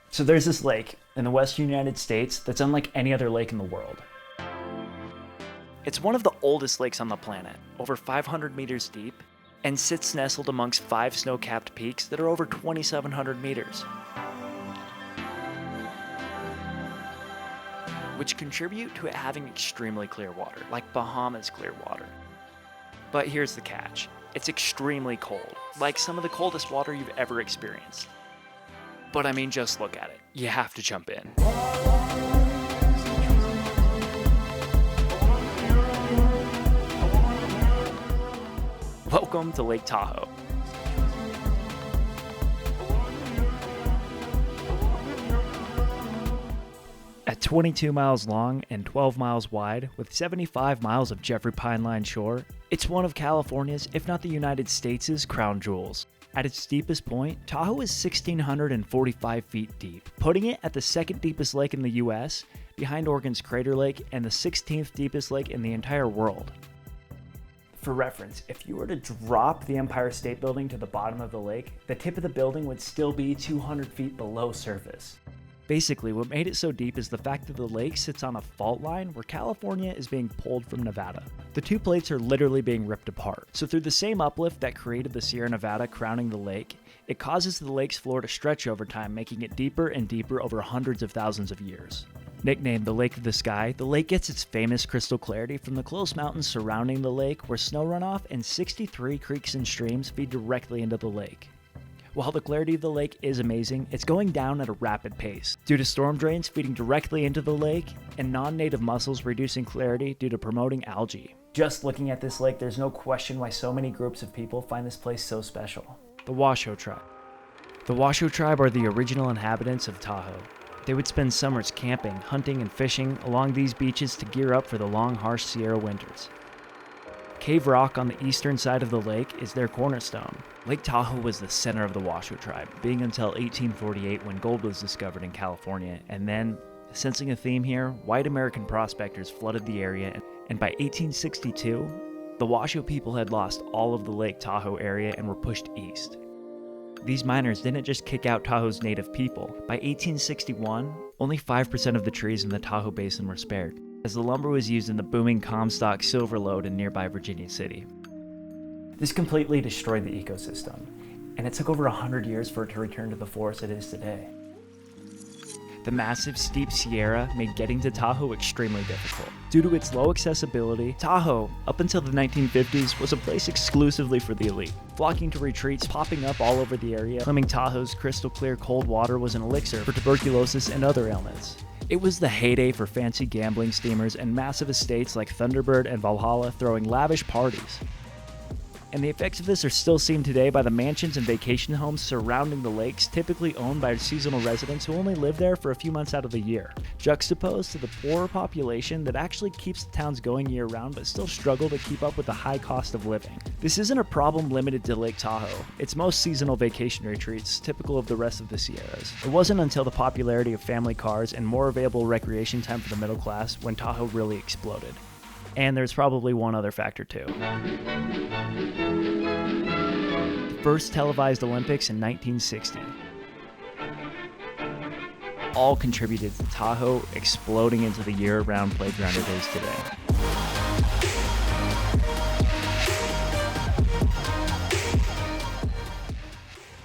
So there's this lake in the western United States that's unlike any other lake in the world. It's one of the oldest lakes on the planet, over 500 meters deep, and sits nestled amongst 5 snow-capped peaks that are over 2,700 meters, which contribute to it having extremely clear water, like Bahamas clear water. But here's the catch. It's extremely cold, like some of the coldest water you've ever experienced. But I mean, just look at it. You have to jump in. Welcome to Lake Tahoe. At 22 miles long and 12 miles wide, with 75 miles of Jeffrey Pine Line shore, it's one of California's, if not the United States' crown jewels. At its deepest point, Tahoe is 1,645 feet deep, putting it at the second deepest lake in the US, behind Oregon's Crater Lake, and the 16th deepest lake in the entire world. For reference, if you were to drop the Empire State Building to the bottom of the lake, the tip of the building would still be 200 feet below surface. Basically, what made it so deep is the fact that the lake sits on a fault line where California is being pulled from Nevada. The two plates are literally being ripped apart. So through the same uplift that created the Sierra Nevada crowning the lake, it causes the lake's floor to stretch over time, making it deeper and deeper over hundreds of thousands of years. Nicknamed the Lake of the Sky, the lake gets its famous crystal clarity from the close mountains surrounding the lake, where snow runoff and 63 creeks and streams feed directly into the lake. While the clarity of the lake is amazing, it's going down at a rapid pace due to storm drains feeding directly into the lake and non-native mussels reducing clarity due to promoting algae. Just looking at this lake, there's no question why so many groups of people find this place so special. The Washoe Tribe. The Washoe Tribe are the original inhabitants of Tahoe. They would spend summers camping, hunting, and fishing along these beaches to gear up for the long, harsh Sierra winters. Cave Rock on the eastern side of the lake is their cornerstone. Lake Tahoe was the center of the Washoe Tribe, being until 1848 when gold was discovered in California, and then, sensing a theme here, white American prospectors flooded the area, and by 1862, the Washoe people had lost all of the Lake Tahoe area and were pushed east. These miners didn't just kick out Tahoe's native people. By 1861, only 5% of the trees in the Tahoe Basin were spared, as the lumber was used in the booming Comstock silver lode in nearby Virginia City. This completely destroyed the ecosystem, and it took over 100 years for it to return to the forest it is today. The massive, steep Sierra made getting to Tahoe extremely difficult. Due to its low accessibility, Tahoe, up until the 1950s, was a place exclusively for the elite, flocking to retreats popping up all over the area, claiming Tahoe's crystal clear cold water was an elixir for tuberculosis and other ailments. It was the heyday for fancy gambling steamers and massive estates like Thunderbird and Valhalla throwing lavish parties. And the effects of this are still seen today by the mansions and vacation homes surrounding the lakes, typically owned by seasonal residents who only live there for a few months out of the year, juxtaposed to the poorer population that actually keeps the towns going year-round but still struggle to keep up with the high cost of living. This isn't a problem limited to Lake Tahoe. It's most seasonal vacation retreats, typical of the rest of the Sierras. It wasn't until the popularity of family cars and more available recreation time for the middle class when Tahoe really exploded. And there's probably one other factor too. The first televised Olympics in 1960. All contributed to Tahoe exploding into the year-round playground it is today.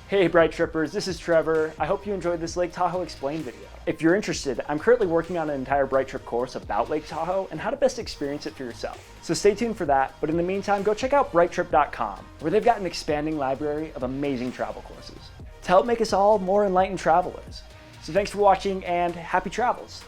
Hey Bright Trippers, this is Trevor. I hope you enjoyed this Lake Tahoe Explained video. If you're interested, I'm currently working on an entire Bright Trip course about Lake Tahoe and how to best experience it for yourself. So stay tuned for that, but in the meantime, go check out brighttrip.com, where they've got an expanding library of amazing travel courses to help make us all more enlightened travelers. So thanks for watching and happy travels.